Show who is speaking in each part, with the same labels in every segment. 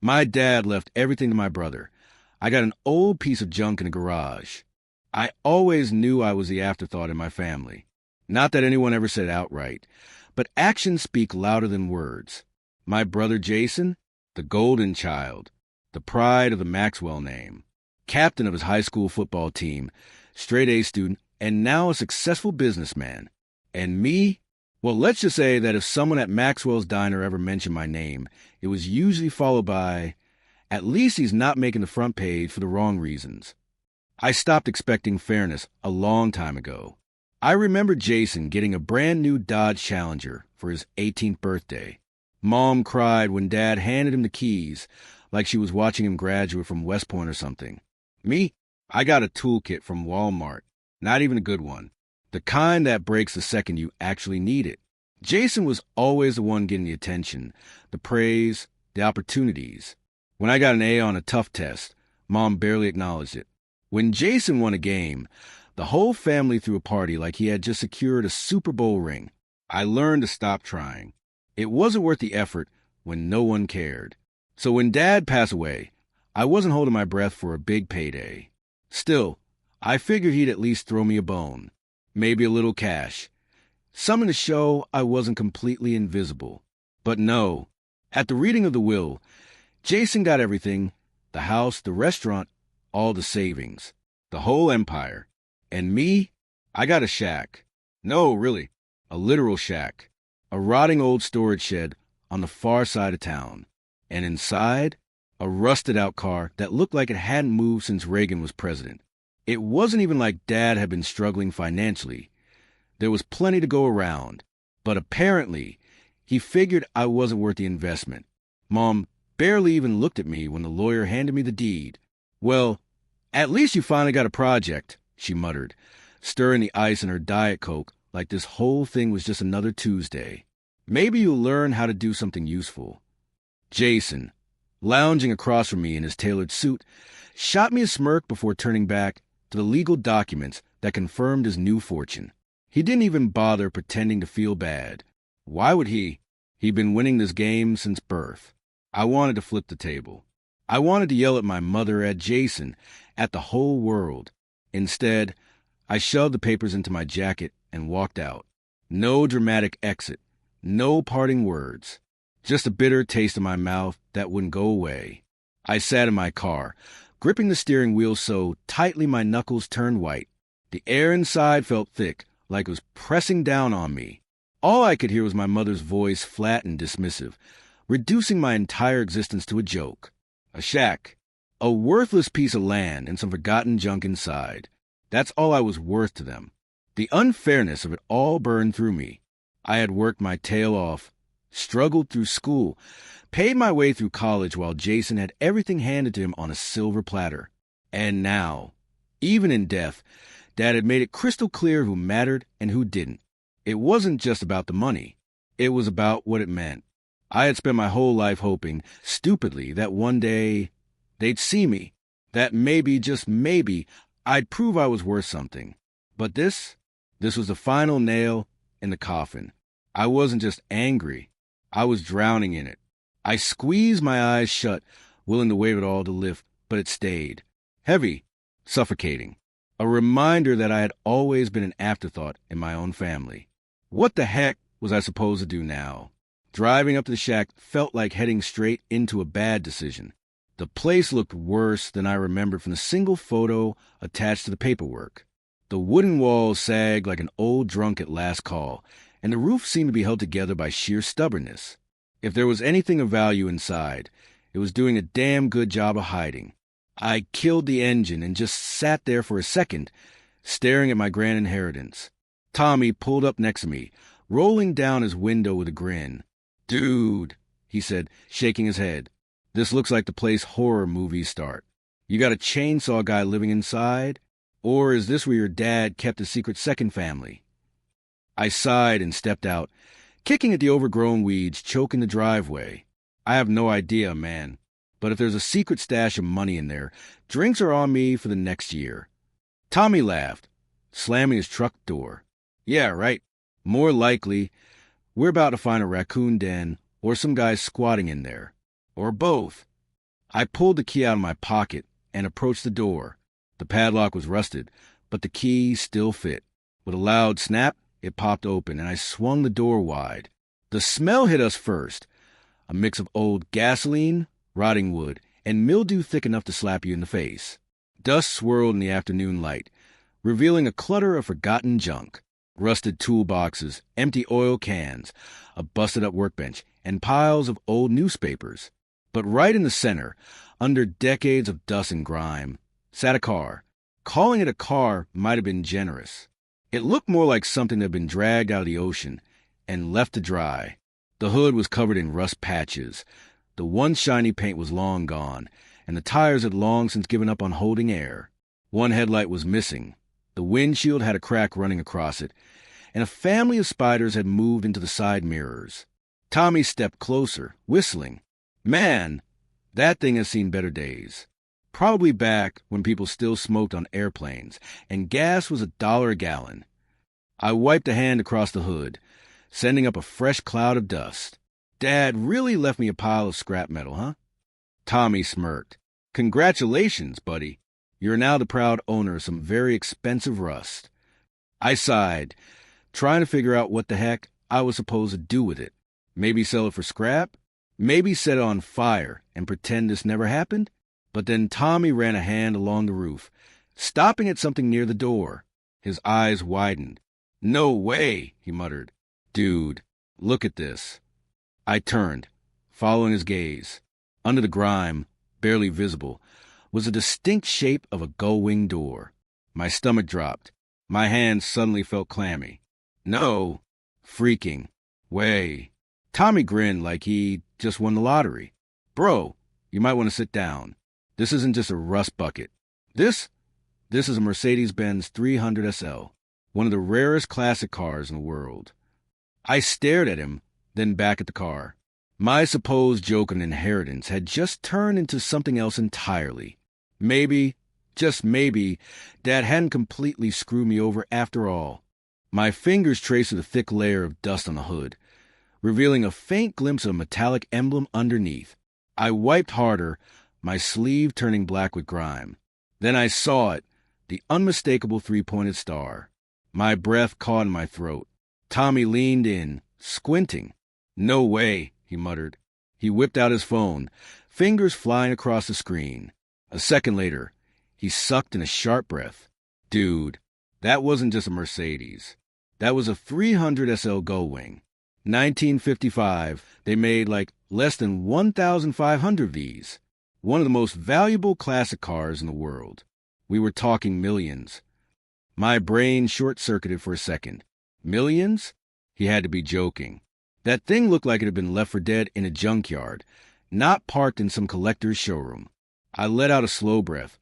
Speaker 1: My dad left everything to my brother. I got an old piece of junk in a garage. I always knew I was the afterthought in my family. Not that anyone ever said it outright, but actions speak louder than words. My brother Jason, the golden child, the pride of the Maxwell name, captain of his high school football team, straight A student, and now a successful businessman. And me? Well, let's just say that if someone at Maxwell's Diner ever mentioned my name, it was usually followed by, at least he's not making the front page for the wrong reasons. I stopped expecting fairness a long time ago. I remember Jason getting a brand new Dodge Challenger for his 18th birthday. Mom cried when Dad handed him the keys, like she was watching him graduate from West Point or something. Me? I got a toolkit from Walmart. Not even a good one. The kind that breaks the second you actually need it. Jason was always the one getting the attention, the praise, the opportunities. When I got an A on a tough test, Mom barely acknowledged it. When Jason won a game, the whole family threw a party like he had just secured a Super Bowl ring. I learned to stop trying. It wasn't worth the effort when no one cared. So when Dad passed away, I wasn't holding my breath for a big payday. Still, I figured he'd at least throw me a bone. Maybe a little cash. Something to show I wasn't completely invisible. But no. At the reading of the will, Jason got everything, the house, the restaurant, all the savings, the whole empire. And me? I got a shack. No, really, a literal shack. A rotting old storage shed on the far side of town. And inside, a rusted-out car that looked like it hadn't moved since Reagan was president. It wasn't even like Dad had been struggling financially. There was plenty to go around. But apparently, he figured I wasn't worth the investment. Mom barely even looked at me when the lawyer handed me the deed. Well, at least you finally got a project, she muttered, stirring the ice in her Diet Coke like this whole thing was just another Tuesday. Maybe you'll learn how to do something useful. Jason, lounging across from me in his tailored suit, shot me a smirk before turning back to the legal documents that confirmed his new fortune. He didn't even bother pretending to feel bad. Why would he? He'd been winning this game since birth. I wanted to flip the table. I wanted to yell at my mother, at Jason, at the whole world. Instead, I shoved the papers into my jacket and walked out. No dramatic exit. No parting words. Just a bitter taste in my mouth that wouldn't go away. I sat in my car, gripping the steering wheel so tightly my knuckles turned white. The air inside felt thick, like it was pressing down on me. All I could hear was my mother's voice, flat and dismissive, reducing my entire existence to a joke. A shack. A worthless piece of land and some forgotten junk inside. That's all I was worth to them. The unfairness of it all burned through me. I had worked my tail off, struggled through school, paid my way through college while Jason had everything handed to him on a silver platter. And now, even in death, Dad had made it crystal clear who mattered and who didn't. It wasn't just about the money. It was about what it meant. I had spent my whole life hoping, stupidly, that one day they'd see me, that maybe, just maybe, I'd prove I was worth something. But this was the final nail in the coffin. I wasn't just angry. I was drowning in it. I squeezed my eyes shut, willing to wave it all to lift, but it stayed. Heavy, suffocating. A reminder that I had always been an afterthought in my own family. What the heck was I supposed to do now? Driving up to the shack felt like heading straight into a bad decision. The place looked worse than I remembered from the single photo attached to the paperwork. The wooden walls sagged like an old drunk at last call, and the roof seemed to be held together by sheer stubbornness. If there was anything of value inside, it was doing a damn good job of hiding. I killed the engine and just sat there for a second, staring at my grand inheritance. Tommy pulled up next to me, rolling down his window with a grin. "Dude," he said, shaking his head, "this looks like the place horror movies start. You got a chainsaw guy living inside? Or is this where your dad kept a secret second family?" I sighed and stepped out, kicking at the overgrown weeds choking the driveway. I have no idea, man. But if there's a secret stash of money in there, drinks are on me for the next year. Tommy laughed, slamming his truck door. "Yeah, right. More likely, we're about to find a raccoon den or some guy squatting in there. Or both." I pulled the key out of my pocket and approached the door. The padlock was rusted, but the key still fit. With a loud snap, it popped open, and I swung the door wide. The smell hit us first, a mix of old gasoline, rotting wood, and mildew thick enough to slap you in the face. Dust swirled in the afternoon light, revealing a clutter of forgotten junk. Rusted toolboxes, empty oil cans, a busted-up workbench, and piles of old newspapers. But right in the center, under decades of dust and grime, sat a car. Calling it a car might have been generous. It looked more like something that had been dragged out of the ocean and left to dry. The hood was covered in rust patches. The once shiny paint was long gone, and the tires had long since given up on holding air. One headlight was missing. The windshield had a crack running across it, and a family of spiders had moved into the side mirrors. Tommy stepped closer, whistling. Man, that thing has seen better days. Probably back when people still smoked on airplanes, and gas was $1 a gallon. I wiped a hand across the hood, sending up a fresh cloud of dust. Dad really left me a pile of scrap metal, huh? Tommy smirked. Congratulations, buddy. You're now the proud owner of some very expensive rust. I sighed, trying to figure out what the heck I was supposed to do with it. Maybe sell it for scrap? Maybe set it on fire and pretend this never happened? But then Tommy ran a hand along the roof, stopping at something near the door. His eyes widened. No way, he muttered. Dude, look at this. I turned, following his gaze. Under the grime, barely visible, was a distinct shape of a gull-wing door. My stomach dropped. My hands suddenly felt clammy. No. Freaking. Way. Tommy grinned like he just won the lottery. Bro, you might want to sit down. This isn't just a rust bucket. This is a Mercedes-Benz 300 SL, one of the rarest classic cars in the world. I stared at him, then back at the car. My supposed joke on inheritance had just turned into something else entirely. Maybe, just maybe, Dad hadn't completely screwed me over after all. My fingers traced the thick layer of dust on the hood, revealing a faint glimpse of a metallic emblem underneath. I wiped harder, my sleeve turning black with grime. Then I saw it, the unmistakable three-pointed star. My breath caught in my throat. Tommy leaned in, squinting. No way, he muttered. He whipped out his phone, fingers flying across the screen. A second later, he sucked in a sharp breath. Dude, that wasn't just a Mercedes. That was a 300 SL Gullwing. 1955, they made like less than 1,500 of these. One of the most valuable classic cars in the world. We were talking millions. My brain short-circuited for a second. Millions? He had to be joking. That thing looked like it had been left for dead in a junkyard, not parked in some collector's showroom. I let out a slow breath,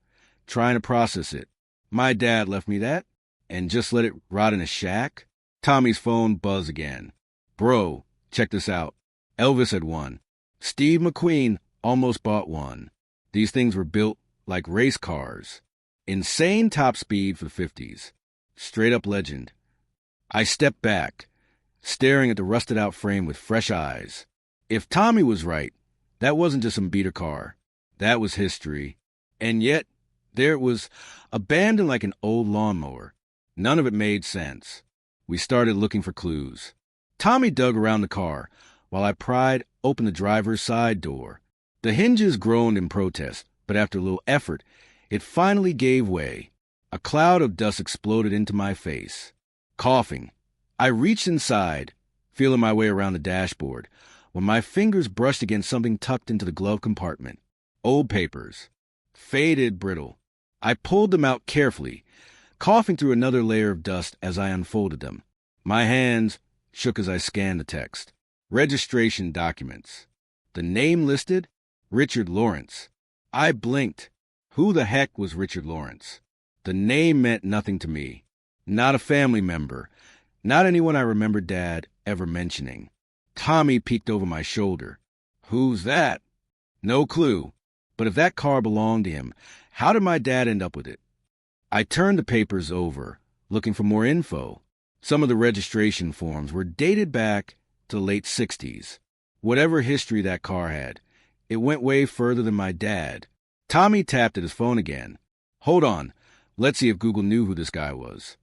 Speaker 1: trying to process it. My dad left me that, and just let it rot in a shack? Tommy's phone buzzed again. Bro, check this out. Elvis had one. Steve McQueen almost bought one. These things were built like race cars. Insane top speed for the 50s. Straight up legend. I stepped back, staring at the rusted-out frame with fresh eyes. If Tommy was right, that wasn't just some beater car. That was history. And yet, there it was, abandoned like an old lawnmower. None of it made sense. We started looking for clues. Tommy dug around the car, while I pried open the driver's side door. The hinges groaned in protest, but after a little effort, it finally gave way. A cloud of dust exploded into my face. Coughing, I reached inside, feeling my way around the dashboard, when my fingers brushed against something tucked into the glove compartment. Old papers. Faded, brittle. I pulled them out carefully, coughing through another layer of dust as I unfolded them. My hands shook as I scanned the text. Registration documents. The name listed? Richard Lawrence. I blinked. Who the heck was Richard Lawrence? The name meant nothing to me. Not a family member. Not anyone I remembered Dad ever mentioning. Tommy peeked over my shoulder. Who's that? No clue. But if that car belonged to him, how did my dad end up with it? I turned the papers over, looking for more info. Some of the registration forms were dated back to the late 60s. Whatever history that car had, It went way further than my dad. Tommy tapped at his phone again. Hold on. Let's see if Google knew who this guy was.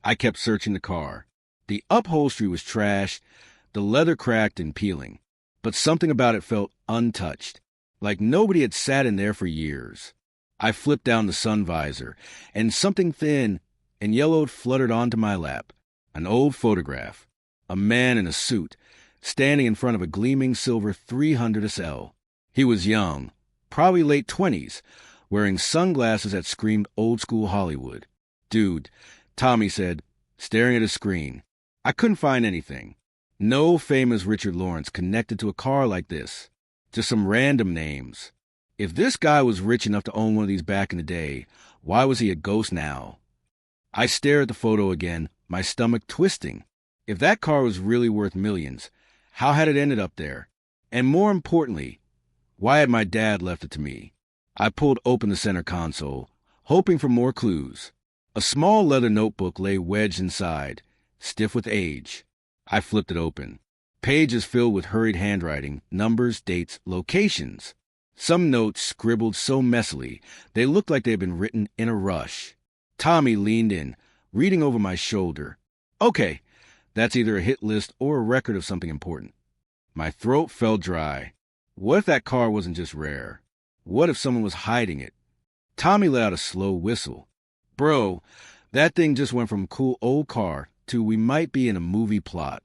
Speaker 1: I kept searching the car. The upholstery was trashed, the leather cracked and peeling, but something about it felt untouched, like nobody had sat in there for years. I flipped down the sun visor, and something thin and yellowed fluttered onto my lap. An old photograph. A man in a suit, standing in front of a gleaming silver 300 SL. He was young, probably late 20s, wearing sunglasses that screamed old-school Hollywood. Dude, Tommy said, staring at his screen. I couldn't find anything. No famous Richard Lawrence connected to a car like this. Just some random names. If this guy was rich enough to own one of these back in the day, why was he a ghost now? I stared at the photo again, my stomach twisting. If that car was really worth millions, how had it ended up there? And more importantly, why had my dad left it to me? I pulled open the center console, hoping for more clues. A small leather notebook lay wedged inside, stiff with age. I flipped it open. Pages filled with hurried handwriting, numbers, dates, locations. Some notes scribbled so messily, they looked like they had been written in a rush. Tommy leaned in, reading over my shoulder. Okay, that's either a hit list or a record of something important. My throat felt dry. What if that car wasn't just rare? What if someone was hiding it? Tommy let out a slow whistle. Bro, that thing just went from cool old car to we might be in a movie plot.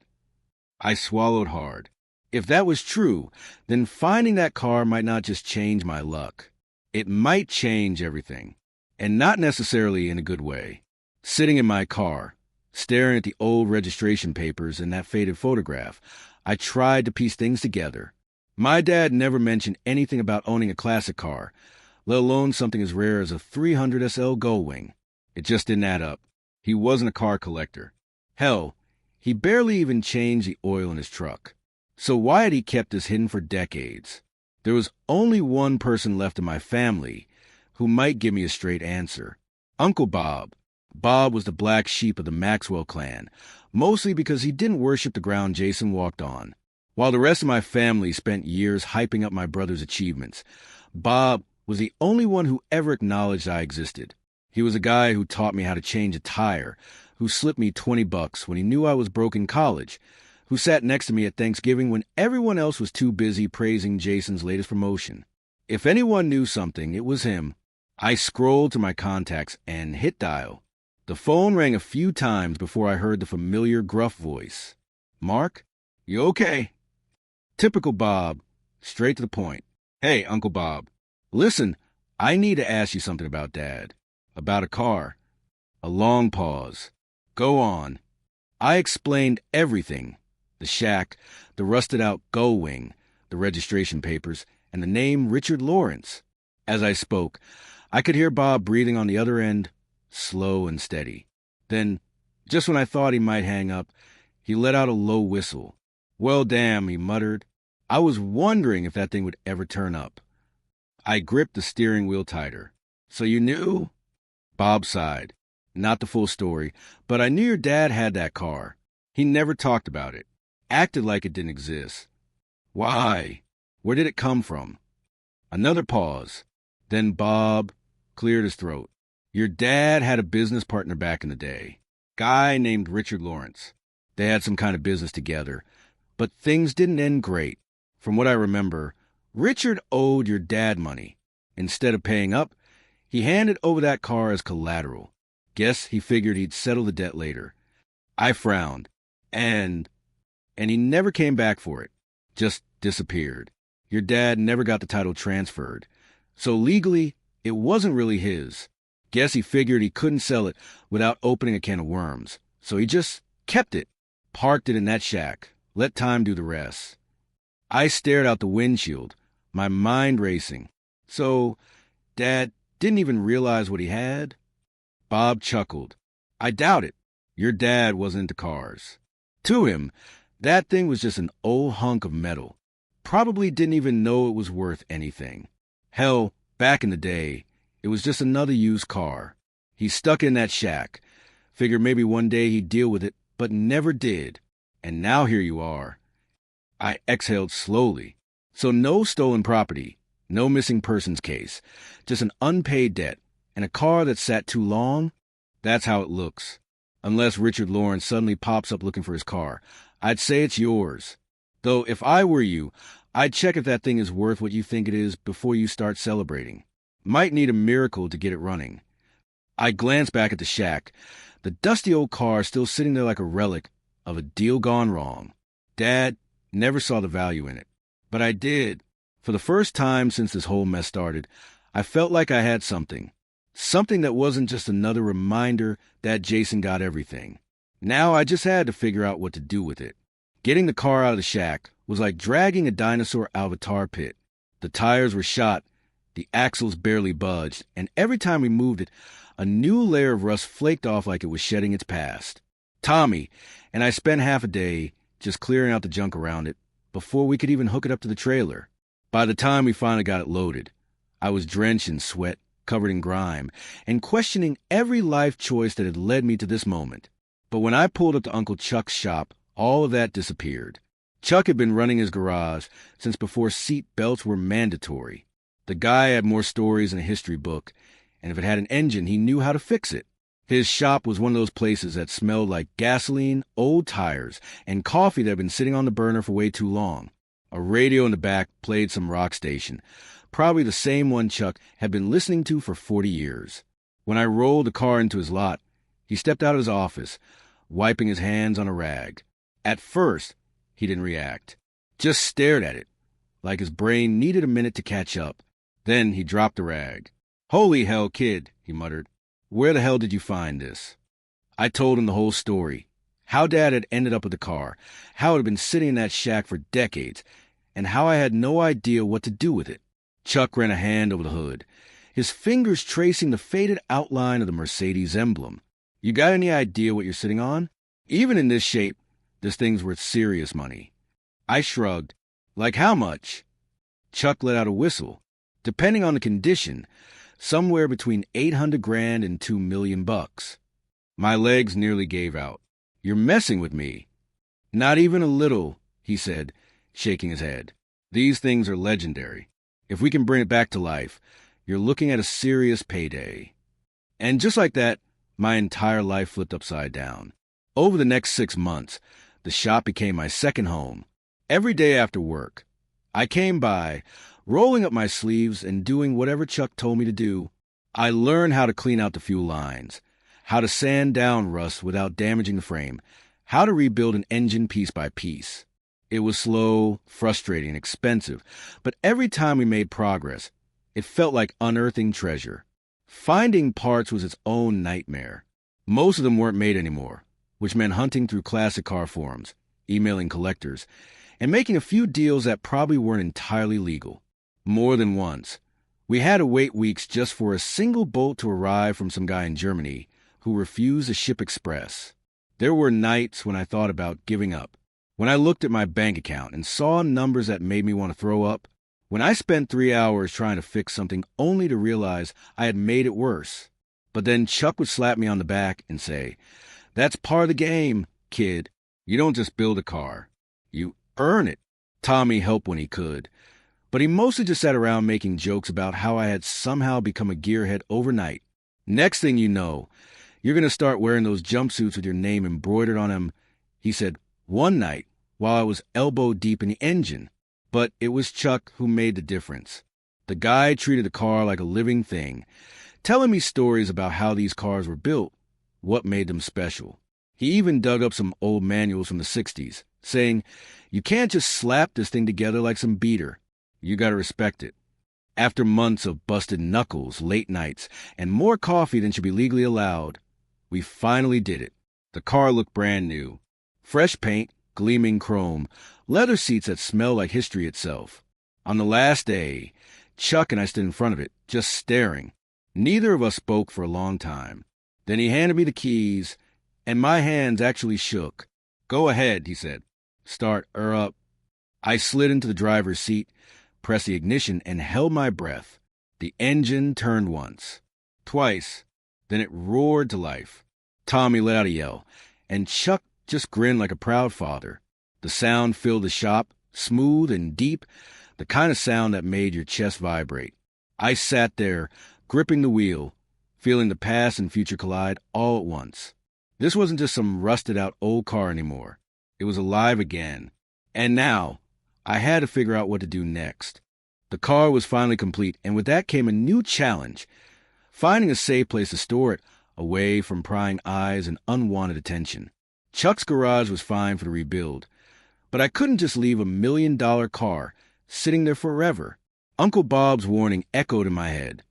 Speaker 1: I swallowed hard. If that was true, then finding that car might not just change my luck. It might change everything, and not necessarily in a good way. Sitting in my car, staring at the old registration papers and that faded photograph, I tried to piece things together. My dad never mentioned anything about owning a classic car, let alone something as rare as a 300 SL Gullwing. It just didn't add up. He wasn't a car collector. Hell, he barely even changed the oil in his truck. So why had he kept this hidden for decades? There was only one person left in my family who might give me a straight answer. Uncle Bob. Bob was the black sheep of the Maxwell clan, mostly because he didn't worship the ground Jason walked on. While the rest of my family spent years hyping up my brother's achievements, Bob was the only one who ever acknowledged I existed. He was a guy who taught me how to change a tire, who slipped me $20 when he knew I was broke in college, who sat next to me at Thanksgiving when everyone else was too busy praising Jason's latest promotion. If anyone knew something, it was him. I scrolled to my contacts and hit dial. The phone rang a few times before I heard the familiar gruff voice. Mark? You okay? Typical Bob, straight to the point. Hey, Uncle Bob. Listen, I need to ask you something about Dad. About a car. A long pause. Go on. I explained everything. The shack, the rusted-out Gullwing, the registration papers, and the name Richard Lawrence. As I spoke, I could hear Bob breathing on the other end, slow and steady. Then, just when I thought he might hang up, he let out a low whistle. Well, damn, he muttered. I was wondering if that thing would ever turn up. I gripped the steering wheel tighter. So you knew? Bob sighed. Not the full story, but I knew your dad had that car. He never talked about it. Acted like it didn't exist. Why? Where did it come from? Another pause. Then Bob cleared his throat. Your dad had a business partner back in the day. Guy named Richard Lawrence. They had some kind of business together, but things didn't end great. From what I remember, Richard owed your dad money. Instead of paying up, he handed over that car as collateral. Guess he figured he'd settle the debt later. I frowned. And he never came back for it. Just disappeared. Your dad never got the title transferred. So legally, it wasn't really his. Guess he figured he couldn't sell it without opening a can of worms. So he just kept it. Parked it in that shack. Let time do the rest. I stared out the windshield, my mind racing. So, Dad didn't even realize what he had? Bob chuckled. I doubt it. Your dad wasn't into cars. To him, that thing was just an old hunk of metal. Probably didn't even know it was worth anything. Hell, back in the day, it was just another used car. He stuck in that shack. Figured maybe one day he'd deal with it, but never did. And now here you are. I exhaled slowly. So no stolen property, no missing persons case, just an unpaid debt, and a car that sat too long? That's how it looks. Unless Richard Lawrence suddenly pops up looking for his car, I'd say it's yours. Though if I were you, I'd check if that thing is worth what you think it is before you start celebrating. Might need a miracle to get it running. I glanced back at the shack, the dusty old car still sitting there like a relic of a deal gone wrong. Dad never saw the value in it. But I did. For the first time since this whole mess started, I felt like I had something. Something that wasn't just another reminder that Jason got everything. Now I just had to figure out what to do with it. Getting the car out of the shack was like dragging a dinosaur out of a tar pit. The tires were shot, the axles barely budged, and every time we moved it, a new layer of rust flaked off like it was shedding its past. Tommy and I spent half a day just clearing out the junk around it before we could even hook it up to the trailer. By the time we finally got it loaded, I was drenched in sweat, covered in grime, and questioning every life choice that had led me to this moment. But when I pulled up to Uncle Chuck's shop, all of that disappeared. Chuck had been running his garage since before seat belts were mandatory. The guy had more stories than a history book, and if it had an engine, he knew how to fix it. His shop was one of those places that smelled like gasoline, old tires, and coffee that had been sitting on the burner for way too long. A radio in the back played some rock station, probably the same one Chuck had been listening to for 40 years. When I rolled the car into his lot, he stepped out of his office, wiping his hands on a rag. At first, he didn't react, just stared at it, like his brain needed a minute to catch up. Then he dropped the rag. "Holy hell, kid," he muttered. "Where the hell did you find this?" I told him the whole story, how Dad had ended up with the car, how it had been sitting in that shack for decades, and how I had no idea what to do with it. Chuck ran a hand over the hood, his fingers tracing the faded outline of the Mercedes emblem. "You got any idea what you're sitting on? Even in this shape, this thing's worth serious money." I shrugged. "Like how much?" Chuck let out a whistle. "Depending on the condition, somewhere between 800 grand and $2 million bucks." My legs nearly gave out. "You're messing with me." "Not even a little," he said, shaking his head. "These things are legendary. If we can bring it back to life, you're looking at a serious payday." And just like that, my entire life flipped upside down. Over the next 6 months, the shop became my second home. Every day after work, I came by, rolling up my sleeves and doing whatever Chuck told me to do. I learned how to clean out the fuel lines, how to sand down rust without damaging the frame, how to rebuild an engine piece by piece. It was slow, frustrating, expensive, but every time we made progress, it felt like unearthing treasure. Finding parts was its own nightmare. Most of them weren't made anymore, which meant hunting through classic car forums, emailing collectors, and making a few deals that probably weren't entirely legal. More than once, we had to wait weeks just for a single bolt to arrive from some guy in Germany who refused to ship express. There were nights when I thought about giving up, when I looked at my bank account and saw numbers that made me want to throw up, when I spent 3 hours trying to fix something only to realize I had made it worse. But then Chuck would slap me on the back and say, "That's part of the game, kid. You don't just build a car. You earn it." Tommy helped when he could, but he mostly just sat around making jokes about how I had somehow become a gearhead overnight. "Next thing you know, you're going to start wearing those jumpsuits with your name embroidered on them," he said one night while I was elbow deep in the engine. But it was Chuck who made the difference. The guy treated the car like a living thing, telling me stories about how these cars were built, what made them special. He even dug up some old manuals from the 60s, saying, "You can't just slap this thing together like some beater. You gotta respect it." After months of busted knuckles, late nights, and more coffee than should be legally allowed, we finally did it. The car looked brand new. Fresh paint, gleaming chrome, leather seats that smelled like history itself. On the last day, Chuck and I stood in front of it, just staring. Neither of us spoke for a long time. Then he handed me the keys, and my hands actually shook. "Go ahead," he said. "Start her up." I slid into the driver's seat, pressed the ignition, and held my breath. The engine turned once, twice, then it roared to life. Tommy let out a yell, and Chuck just grinned like a proud father. The sound filled the shop, smooth and deep, the kind of sound that made your chest vibrate. I sat there, gripping the wheel, feeling the past and future collide all at once. This wasn't just some rusted-out old car anymore. It was alive again. And now, I had to figure out what to do next. The car was finally complete, and with that came a new challenge: finding a safe place to store it, away from prying eyes and unwanted attention. Chuck's garage was fine for the rebuild, but I couldn't just leave a $1 million car sitting there forever. Uncle Bob's warning echoed in my head.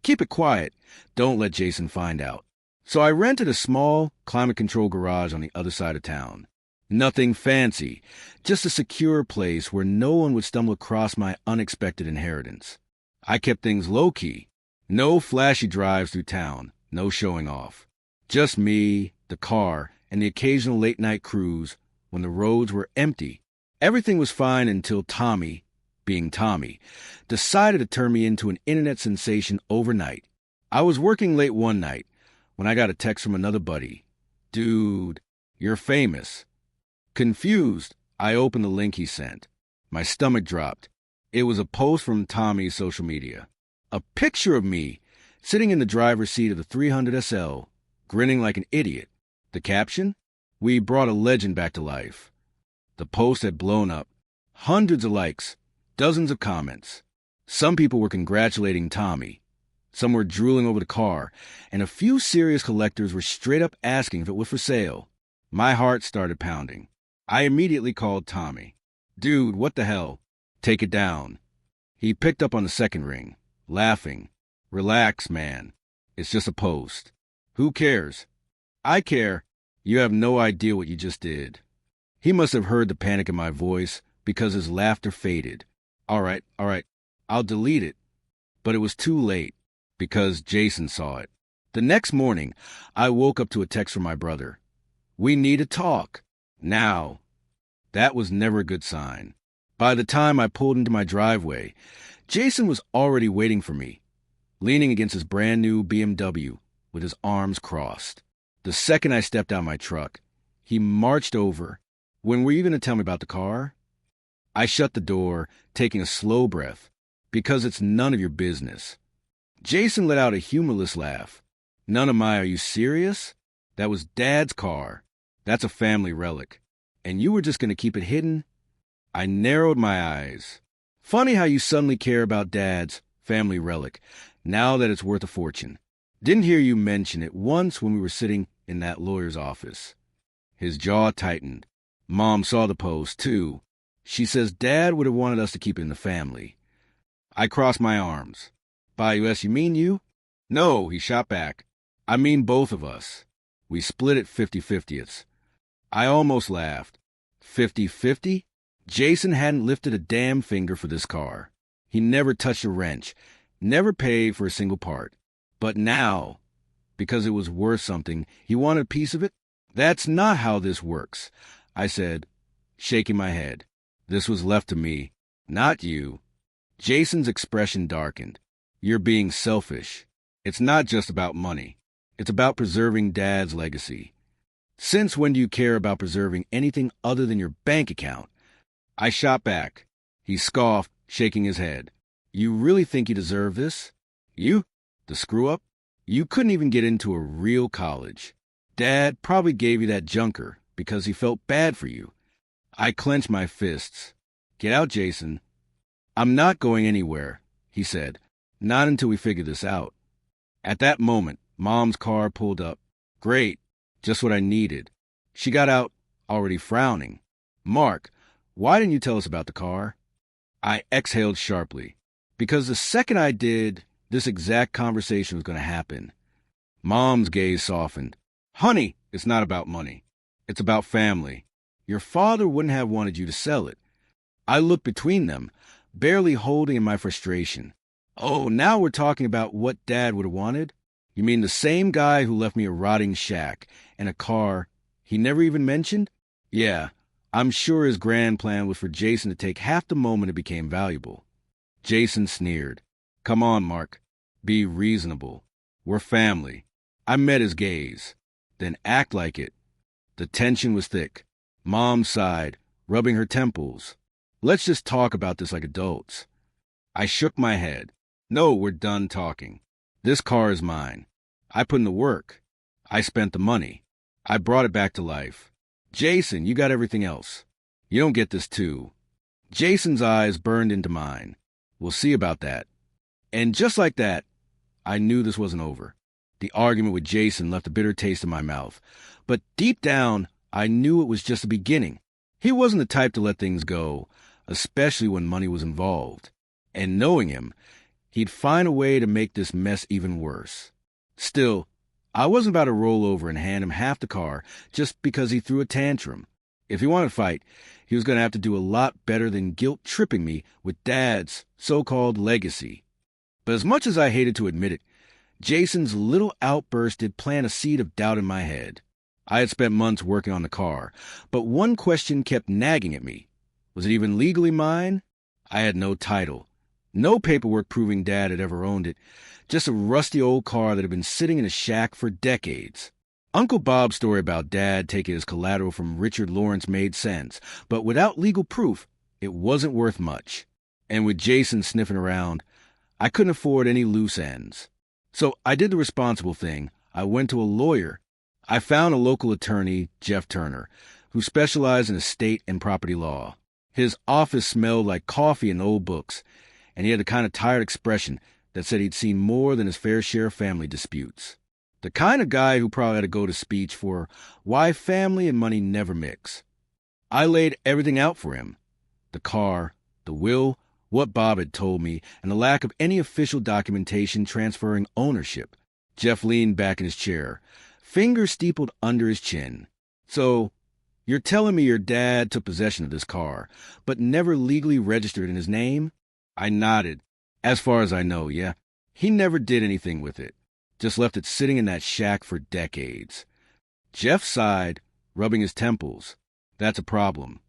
Speaker 1: Keep it quiet. Don't let Jason find out. So I rented a small, climate-controlled garage on the other side of town. Nothing fancy, just a secure place where no one would stumble across my unexpected inheritance. I kept things low-key. No flashy drives through town, no showing off. Just me, the car, and the occasional late-night cruise when the roads were empty. Everything was fine until Tommy, being Tommy, decided to turn me into an internet sensation overnight. I was working late one night when I got a text from another buddy. Dude, you're famous. Confused, I opened the link he sent. My stomach dropped. It was a post from Tommy's social media. A picture of me sitting in the driver's seat of the 300 SL, grinning like an idiot. The caption? We brought a legend back to life. The post had blown up. Hundreds of likes, dozens of comments. Some people were congratulating Tommy. Some were drooling over the car, and a few serious collectors were straight up asking if it was for sale. My heart started pounding. I immediately called Tommy. Dude, what the hell? Take it down. He picked up on the second ring, laughing. Relax, man. It's just a post. Who cares? I care. You have no idea what you just did. He must have heard the panic in my voice because his laughter faded. All right, I'll delete it. But it was too late because Jason saw it. The next morning, I woke up to a text from my brother. We need to talk. Now. That was never a good sign. By the time I pulled into my driveway, Jason was already waiting for me, leaning against his brand new BMW with his arms crossed. The second I stepped out of my truck, he marched over. When were you going to tell me about the car? I shut the door, taking a slow breath, because it's none of your business. Jason let out a humorless laugh. None of my, are you serious? That was Dad's car. That's a family relic. And you were just going to keep it hidden? I narrowed my eyes. Funny how you suddenly care about Dad's family relic, now that it's worth a fortune. Didn't hear you mention it once when we were sitting in that lawyer's office. His jaw tightened. Mom saw the post, too. She says Dad would have wanted us to keep it in the family. I crossed my arms. By us, you mean you? No, he shot back. I mean both of us. We split it 50-50ths. I almost laughed. 50-50? Jason hadn't lifted a damn finger for this car. He never touched a wrench, never paid for a single part. But now, because it was worth something, he wanted a piece of it? That's not how this works, I said, shaking my head. This was left to me, not you. Jason's expression darkened. You're being selfish. It's not just about money. It's about preserving Dad's legacy. Since when do you care about preserving anything other than your bank account? I shot back. He scoffed, shaking his head. You really think you deserve this? You? The screw-up? You couldn't even get into a real college. Dad probably gave you that junker because he felt bad for you. I clenched my fists. Get out, Jason. I'm not going anywhere, he said. Not until we figure this out. At that moment, Mom's car pulled up. Great. Just what I needed. She got out, already frowning. Mark, why didn't you tell us about the car? I exhaled sharply. Because the second I did, this exact conversation was going to happen. Mom's gaze softened. Honey, it's not about money. It's about family. Your father wouldn't have wanted you to sell it. I looked between them, barely holding in my frustration. Oh, now we're talking about what Dad would have wanted? You mean the same guy who left me a rotting shack and a car he never even mentioned? Yeah, I'm sure his grand plan was for Jason to take half the moment it became valuable. Jason sneered. Come on, Mark. Be reasonable. We're family. I met his gaze. Then act like it. The tension was thick. Mom sighed, rubbing her temples. Let's just talk about this like adults. I shook my head. No, we're done talking. This car is mine. I put in the work. I spent the money. I brought it back to life. Jason, you got everything else. You don't get this too. Jason's eyes burned into mine. We'll see about that. And just like that, I knew this wasn't over. The argument with Jason left a bitter taste in my mouth. But deep down, I knew it was just the beginning. He wasn't the type to let things go, especially when money was involved. And knowing him, he'd find a way to make this mess even worse. Still, I wasn't about to roll over and hand him half the car just because he threw a tantrum. If he wanted to fight, he was going to have to do a lot better than guilt-tripping me with Dad's so-called legacy. But as much as I hated to admit it, Jason's little outburst did plant a seed of doubt in my head. I had spent months working on the car, but one question kept nagging at me. Was it even legally mine? I had no title. No paperwork proving Dad had ever owned it. Just a rusty old car that had been sitting in a shack for decades. Uncle Bob's story about Dad taking his collateral from Richard Lawrence made sense, but without legal proof, it wasn't worth much. And with Jason sniffing around, I couldn't afford any loose ends. So I did the responsible thing. I went to a lawyer. I found a local attorney, Jeff Turner, who specialized in estate and property law. His office smelled like coffee and old books, and he had a kind of tired expression that said he'd seen more than his fair share of family disputes. The kind of guy who probably had to go to speech for why family and money never mix. I laid everything out for him. The car, the will, what Bob had told me, and the lack of any official documentation transferring ownership. Jeff leaned back in his chair, fingers steepled under his chin. So, you're telling me your dad took possession of this car, but never legally registered in his name? I nodded. As far as I know, yeah. He never did anything with it. Just left it sitting in that shack for decades. Jeff sighed, rubbing his temples. That's a problem.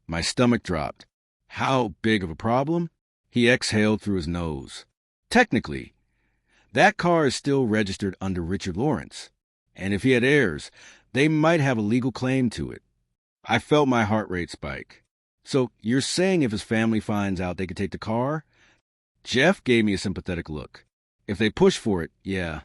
Speaker 1: My stomach dropped. How big of a problem? He exhaled through his nose. Technically, that car is still registered under Richard Lawrence. And if he had heirs, they might have a legal claim to it. I felt my heart rate spike. So you're saying if his family finds out they could take the car? Jeff gave me a sympathetic look. If they push for it, yeah.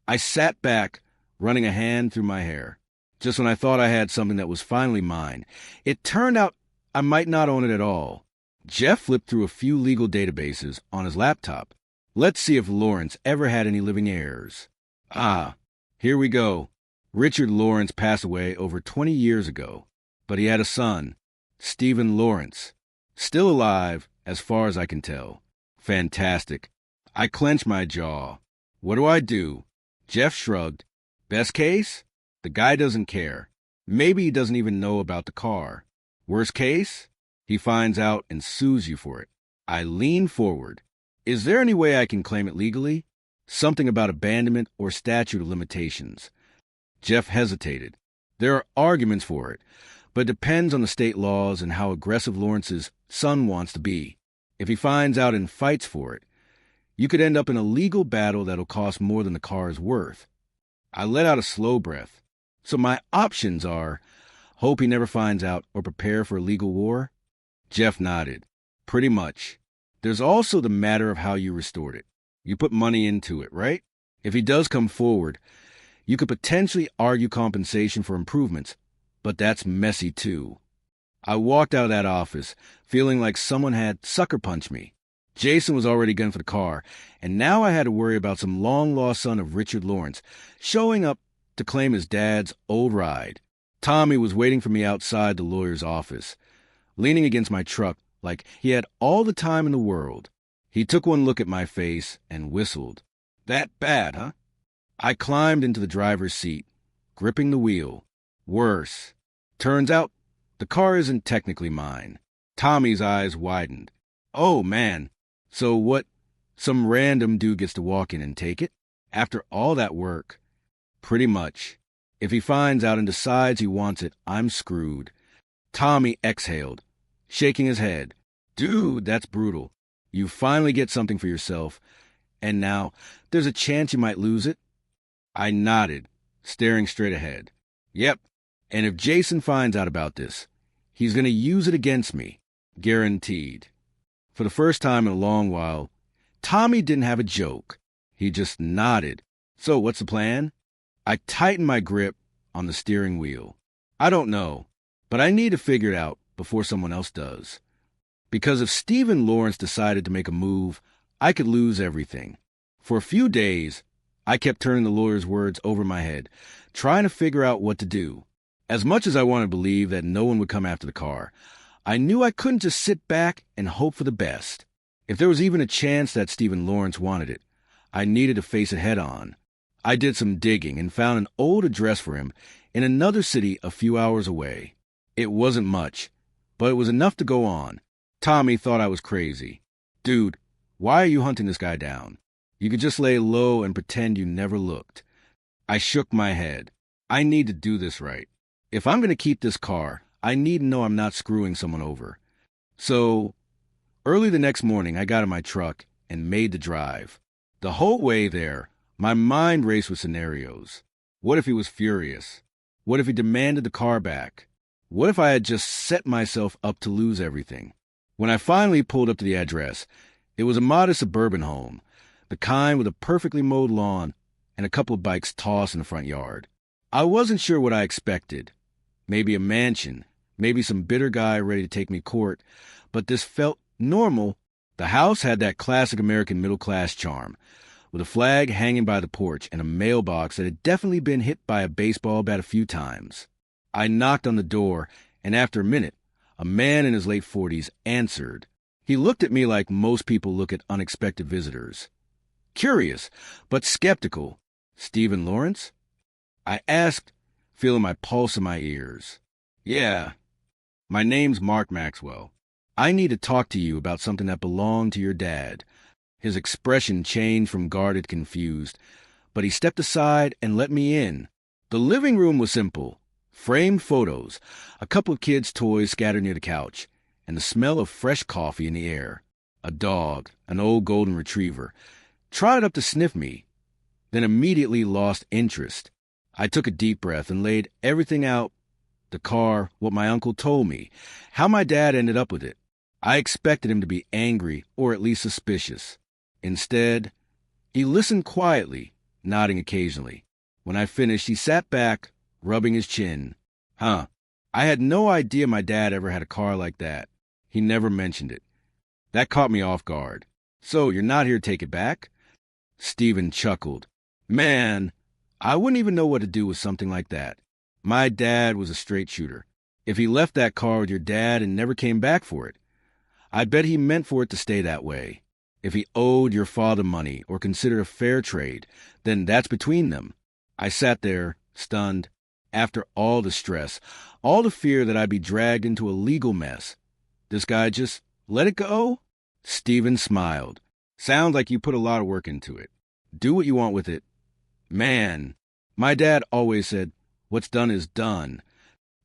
Speaker 1: I sat back, running a hand through my hair. Just when I thought I had something that was finally mine, it turned out I might not own it at all. Jeff flipped through a few legal databases on his laptop. Let's see if Lawrence ever had any living heirs. Ah, here we go. Richard Lawrence passed away over 20 years ago, but he had a son, Stephen Lawrence, still alive as far as I can tell. Fantastic. I clenched my jaw. What do I do? Jeff shrugged. Best case? The guy doesn't care. Maybe he doesn't even know about the car. Worst case? He finds out and sues you for it. I leaned forward. Is there any way I can claim it legally? Something about abandonment or statute of limitations. Jeff hesitated. There are arguments for it, but it depends on the state laws and how aggressive Lawrence's son wants to be. If he finds out and fights for it, you could end up in a legal battle that'll cost more than the car is worth. I let out a slow breath. So my options are hope he never finds out or prepare for a legal war? Jeff nodded. Pretty much. There's also the matter of how you restored it. You put money into it, right? If he does come forward, you could potentially argue compensation for improvements, but that's messy too. I walked out of that office, feeling like someone had sucker punched me. Jason was already gunning for the car, and now I had to worry about some long-lost son of Richard Lawrence showing up to claim his dad's old ride. Tommy was waiting for me outside the lawyer's office, leaning against my truck like he had all the time in the world. He took one look at my face and whistled. That bad, huh? I climbed into the driver's seat, gripping the wheel. Worse. Turns out, the car isn't technically mine. Tommy's eyes widened. Oh, man. So what? Some random dude gets to walk in and take it? After all that work? Pretty much. If he finds out and decides he wants it, I'm screwed. Tommy exhaled, shaking his head. Dude, that's brutal. You finally get something for yourself, and now there's a chance you might lose it? I nodded, staring straight ahead. Yep, and if Jason finds out about this, he's going to use it against me. Guaranteed. For the first time in a long while, Tommy didn't have a joke. He just nodded. So, what's the plan? I tightened my grip on the steering wheel. I don't know, but I need to figure it out before someone else does. Because if Stephen Lawrence decided to make a move, I could lose everything. For a few days, I kept turning the lawyer's words over my head, trying to figure out what to do. As much as I wanted to believe that no one would come after the car, I knew I couldn't just sit back and hope for the best. If there was even a chance that Stephen Lawrence wanted it, I needed to face it head on. I did some digging and found an old address for him in another city a few hours away. It wasn't much, but it was enough to go on. Tommy thought I was crazy. Dude, why are you hunting this guy down? You could just lay low and pretend you never looked. I shook my head. I need to do this right. If I'm going to keep this car, I need to know I'm not screwing someone over. So, early the next morning, I got in my truck and made the drive. The whole way there, my mind raced with scenarios. What if he was furious? What if he demanded the car back? What if I had just set myself up to lose everything? When I finally pulled up to the address, it was a modest suburban home, the kind with a perfectly mowed lawn and a couple of bikes tossed in the front yard. I wasn't sure what I expected. Maybe a mansion, maybe some bitter guy ready to take me to court, but this felt normal. The house had that classic American middle-class charm, with a flag hanging by the porch and a mailbox that had definitely been hit by a baseball bat a few times. I knocked on the door, and after a minute, a man in his late 40s answered. He looked at me like most people look at unexpected visitors. Curious, but skeptical. Stephen Lawrence? I asked, feeling my pulse in my ears. Yeah. My name's Mark Maxwell. I need to talk to you about something that belonged to your dad. His expression changed from guarded, confused, but he stepped aside and let me in. The living room was simple. Framed photos, a couple of kids' toys scattered near the couch, and the smell of fresh coffee in the air. A dog, an old golden retriever, trotted up to sniff me, then immediately lost interest. I took a deep breath and laid everything out. The car, what my uncle told me, how my dad ended up with it. I expected him to be angry or at least suspicious. Instead, he listened quietly, nodding occasionally. When I finished, he sat back, rubbing his chin. I had no idea my dad ever had a car like that. He never mentioned it. That caught me off guard. So, you're not here to take it back? Stephen chuckled. Man, I wouldn't even know what to do with something like that. My dad was a straight shooter. If he left that car with your dad and never came back for it, I bet he meant for it to stay that way. If he owed your father money or considered a fair trade, then that's between them. I sat there, stunned. After all the stress, all the fear that I'd be dragged into a legal mess, this guy just let it go? Stephen smiled. Sounds like you put a lot of work into it. Do what you want with it. Man, my dad always said, what's done is done.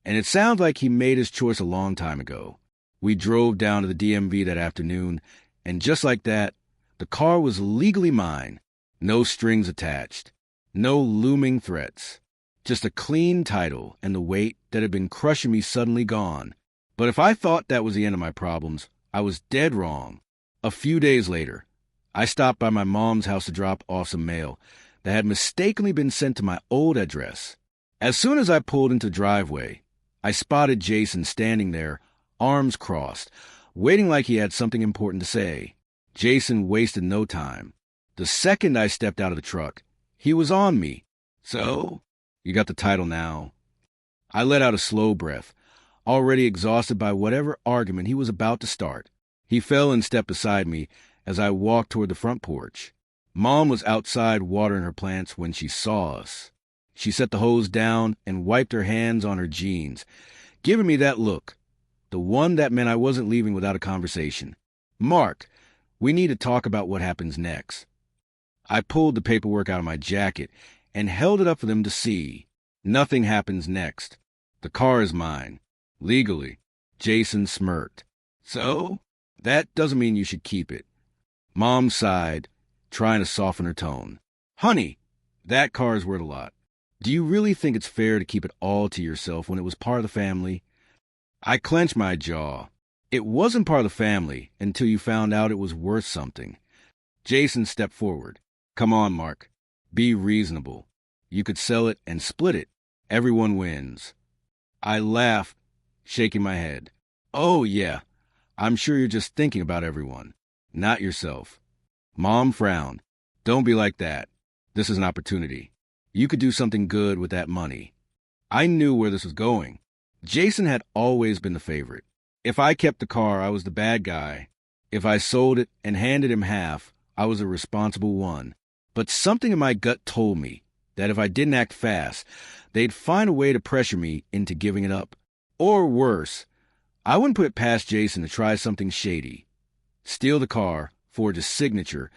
Speaker 1: And it sounds like he made his choice a long time ago. We drove down to the DMV that afternoon, and just like that, the car was legally mine. No strings attached. No looming threats. Just a clean title and the weight that had been crushing me suddenly gone. But if I thought that was the end of my problems, I was dead wrong. A few days later, I stopped by my mom's house to drop off some mail that had mistakenly been sent to my old address. As soon as I pulled into the driveway, I spotted Jason standing there, arms crossed, waiting like he had something important to say. Jason wasted no time. The second I stepped out of the truck, he was on me. So, you got the title now. I let out a slow breath, already exhausted by whatever argument he was about to start. He fell and stepped beside me as I walked toward the front porch. Mom was outside watering her plants when she saw us. She set the hose down and wiped her hands on her jeans, giving me that look, the one that meant I wasn't leaving without a conversation. Mark, we need to talk about what happens next. I pulled the paperwork out of my jacket and held it up for them to see. Nothing happens next. The car is mine. Legally. Jason smirked. So? That doesn't mean you should keep it. Mom sighed, trying to soften her tone. Honey, that car is worth a lot. Do you really think it's fair to keep it all to yourself when it was part of the family? I clenched my jaw. It wasn't part of the family until you found out it was worth something. Jason stepped forward. Come on, Mark. Be reasonable. You could sell it and split it. Everyone wins. I laughed, shaking my head. Oh, yeah. I'm sure you're just thinking about everyone, not yourself. Mom frowned. Don't be like that. This is an opportunity. You could do something good with that money. I knew where this was going. Jason had always been the favorite. If I kept the car, I was the bad guy. If I sold it and handed him half, I was a responsible one. But something in my gut told me that if I didn't act fast, they'd find a way to pressure me into giving it up. Or worse, I wouldn't put it past Jason to try something shady. Steal the car, forge a signature,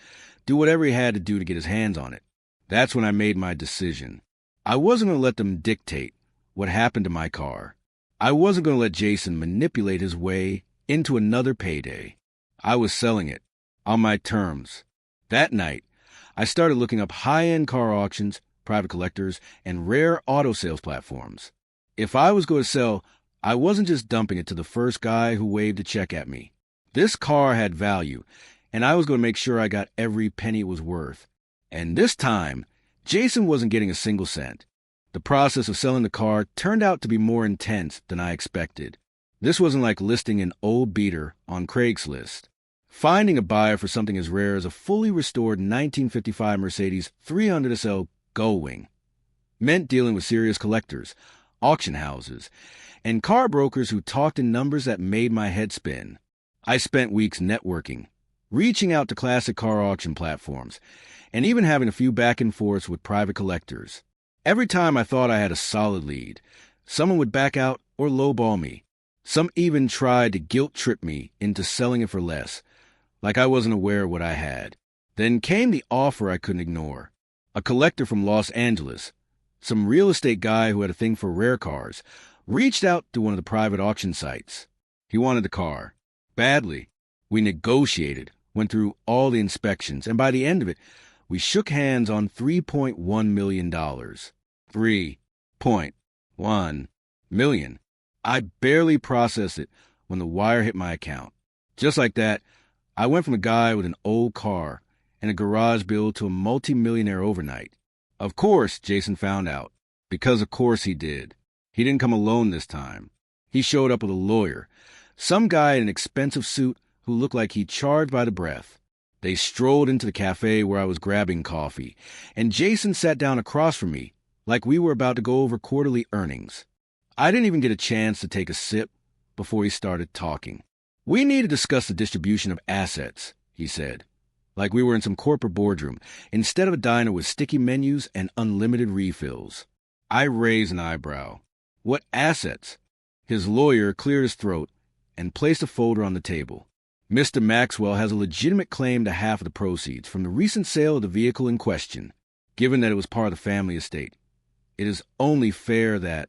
Speaker 1: do whatever he had to do to get his hands on it. That's when I made my decision. I wasn't going to let them dictate what happened to my car. I wasn't going to let Jason manipulate his way into another payday. I was selling it on my terms. That night, I started looking up high-end car auctions, private collectors, and rare auto sales platforms. If I was going to sell, I wasn't just dumping it to the first guy who waved a check at me. This car had value, and I was going to make sure I got every penny it was worth. And this time, Jason wasn't getting a single cent. The process of selling the car turned out to be more intense than I expected. This wasn't like listing an old beater on Craigslist. Finding a buyer for something as rare as a fully restored 1955 Mercedes 300 SL Gullwing meant dealing with serious collectors, auction houses, and car brokers who talked in numbers that made my head spin. I spent weeks networking, reaching out to classic car auction platforms, and even having a few back and forths with private collectors. Every time I thought I had a solid lead, someone would back out or lowball me. Some even tried to guilt-trip me into selling it for less, like I wasn't aware of what I had. Then came the offer I couldn't ignore. A collector from Los Angeles, some real estate guy who had a thing for rare cars, reached out to one of the private auction sites. He wanted the car. Badly. We negotiated, went through all the inspections, and by the end of it, we shook hands on $3.1 million. $3.1 million. I barely processed it when the wire hit my account. Just like that, I went from a guy with an old car and a garage bill to a multimillionaire overnight. Of course, Jason found out. Because of course he did. He didn't come alone this time. He showed up with a lawyer, some guy in an expensive suit who looked like he charged by the breath. They strolled into the cafe where I was grabbing coffee, and Jason sat down across from me like we were about to go over quarterly earnings. I didn't even get a chance to take a sip before he started talking. We need to discuss the distribution of assets, he said, like we were in some corporate boardroom, instead of a diner with sticky menus and unlimited refills. I raised an eyebrow. What assets? His lawyer cleared his throat and placed a folder on the table. Mr. Maxwell has a legitimate claim to half of the proceeds from the recent sale of the vehicle in question, given that it was part of the family estate. It is only fair that...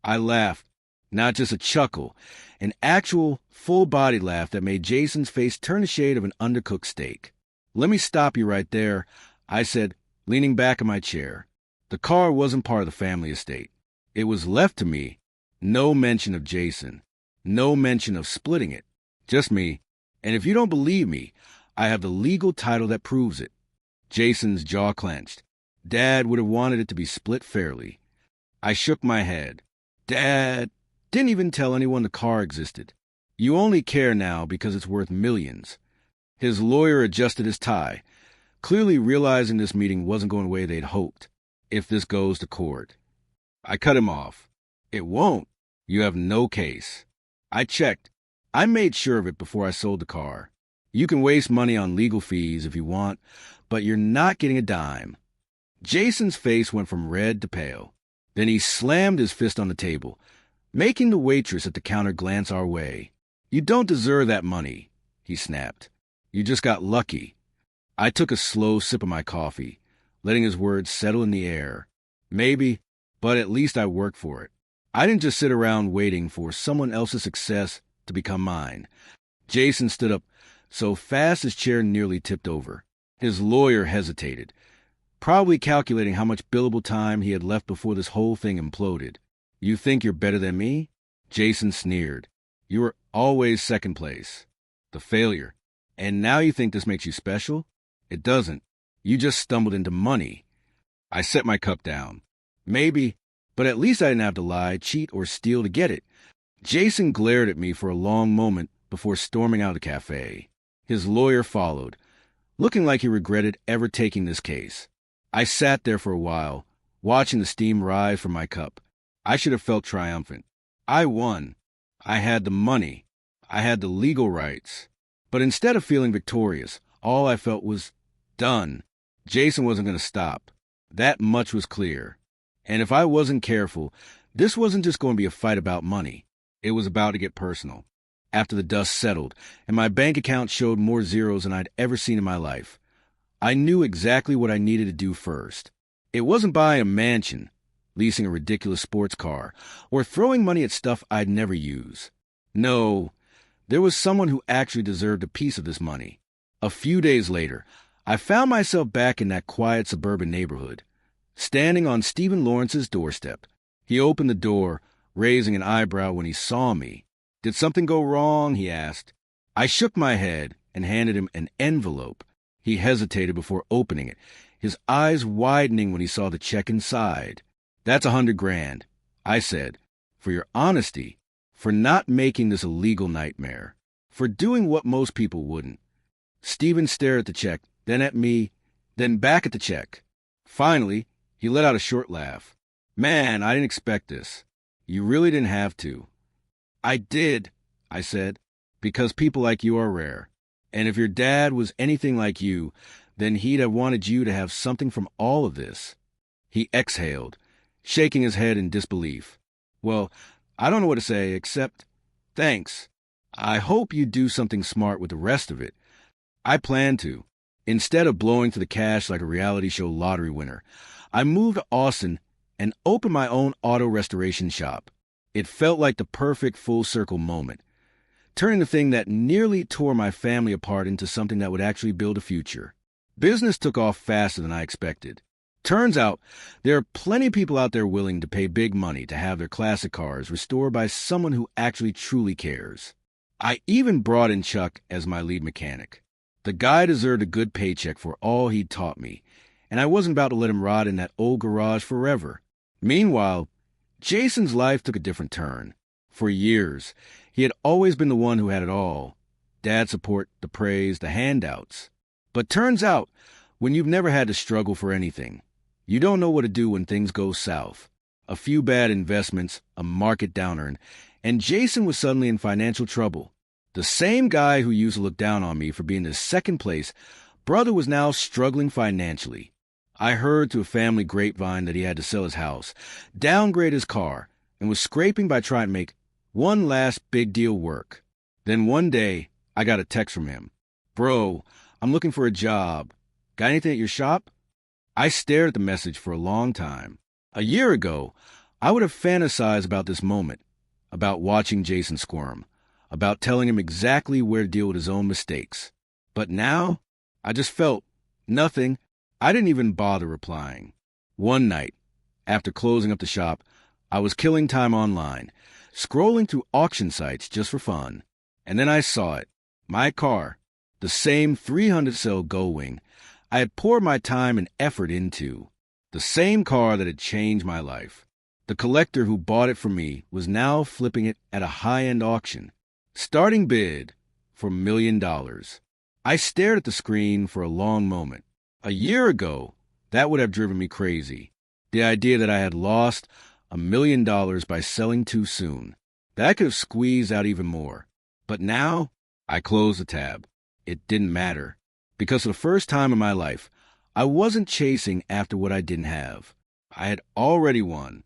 Speaker 1: I laughed, not just a chuckle, an actual, full-bodied laugh that made Jason's face turn the shade of an undercooked steak. Let me stop you right there, I said, leaning back in my chair. The car wasn't part of the family estate. It was left to me. No mention of Jason. No mention of splitting it. Just me. And if you don't believe me, I have the legal title that proves it. Jason's jaw clenched. Dad would have wanted it to be split fairly. I shook my head. Dad didn't even tell anyone the car existed. You only care now because it's worth millions. His lawyer adjusted his tie, clearly realizing this meeting wasn't going the way they'd hoped, if this goes to court. I cut him off. It won't. You have no case. I checked. I made sure of it before I sold the car. You can waste money on legal fees if you want, but you're not getting a dime. Jason's face went from red to pale. Then he slammed his fist on the table, making the waitress at the counter glance our way. You don't deserve that money, he snapped. You just got lucky. I took a slow sip of my coffee, letting his words settle in the air. Maybe, but at least I worked for it. I didn't just sit around waiting for someone else's success to become mine. Jason stood up so fast his chair nearly tipped over. His lawyer hesitated, probably calculating how much billable time he had left before this whole thing imploded. You think you're better than me? Jason sneered. You were always second place. The failure. And now you think this makes you special? It doesn't. You just stumbled into money. I set my cup down. Maybe, but at least I didn't have to lie, cheat, or steal to get it. Jason glared at me for a long moment before storming out of the cafe. His lawyer followed, looking like he regretted ever taking this case. I sat there for a while, watching the steam rise from my cup. I should have felt triumphant. I won. I had the money. I had the legal rights. But instead of feeling victorious, all I felt was done. Jason wasn't going to stop. That much was clear. And if I wasn't careful, this wasn't just going to be a fight about money. It was about to get personal. After the dust settled, and my bank account showed more zeros than I'd ever seen in my life, I knew exactly what I needed to do first. It wasn't buying a mansion, leasing a ridiculous sports car, or throwing money at stuff I'd never use. No, there was someone who actually deserved a piece of this money. A few days later, I found myself back in that quiet suburban neighborhood, standing on Stephen Lawrence's doorstep. He opened the door, raising an eyebrow when he saw me. "Did something go wrong?" he asked. I shook my head and handed him an envelope. He hesitated before opening it, his eyes widening when he saw the check inside. "That's $100,000, I said, "for your honesty, for not making this a legal nightmare, for doing what most people wouldn't." Stephen stared at the check, then at me, then back at the check. Finally, he let out a short laugh. "Man, I didn't expect this. You really didn't have to." "I did," I said, "because people like you are rare. And if your dad was anything like you, then he'd have wanted you to have something from all of this." He exhaled, shaking his head in disbelief. "Well, I don't know what to say except, thanks. I hope you do something smart with the rest of it." I plan to. Instead of blowing to the cash like a reality show lottery winner, I moved to Austin and opened my own auto restoration shop. It felt like the perfect full-circle moment, turning the thing that nearly tore my family apart into something that would actually build a future. Business took off faster than I expected. Turns out, there are plenty of people out there willing to pay big money to have their classic cars restored by someone who actually truly cares. I even brought in Chuck as my lead mechanic. The guy deserved a good paycheck for all he'd taught me, and I wasn't about to let him rot in that old garage forever. Meanwhile, Jason's life took a different turn. For years, he had always been the one who had it all. Dad support, the praise, the handouts. But turns out, when you've never had to struggle for anything, you don't know what to do when things go south. A few bad investments, a market downturn, and Jason was suddenly in financial trouble. The same guy who used to look down on me for being in second place, brother was now struggling financially. I heard through a family grapevine that he had to sell his house, downgrade his car, and was scraping by trying to make one last big deal work. Then one day, I got a text from him. "Bro, I'm looking for a job. Got anything at your shop?" I stared at the message for a long time. A year ago, I would have fantasized about this moment, about watching Jason squirm, about telling him exactly where to deal with his own mistakes. But now, I just felt nothing. I didn't even bother replying. One night, after closing up the shop, I was killing time online, scrolling through auction sites just for fun. And then I saw it. My car, the same 300-cell Gullwing I had poured my time and effort into. The same car that had changed my life. The collector who bought it from me was now flipping it at a high-end auction. Starting bid for $1 million. I stared at the screen for a long moment. A year ago, that would have driven me crazy. The idea that I had lost $1 million by selling too soon. That I could have squeezed out even more. But now, I closed the tab. It didn't matter. Because for the first time in my life, I wasn't chasing after what I didn't have. I had already won.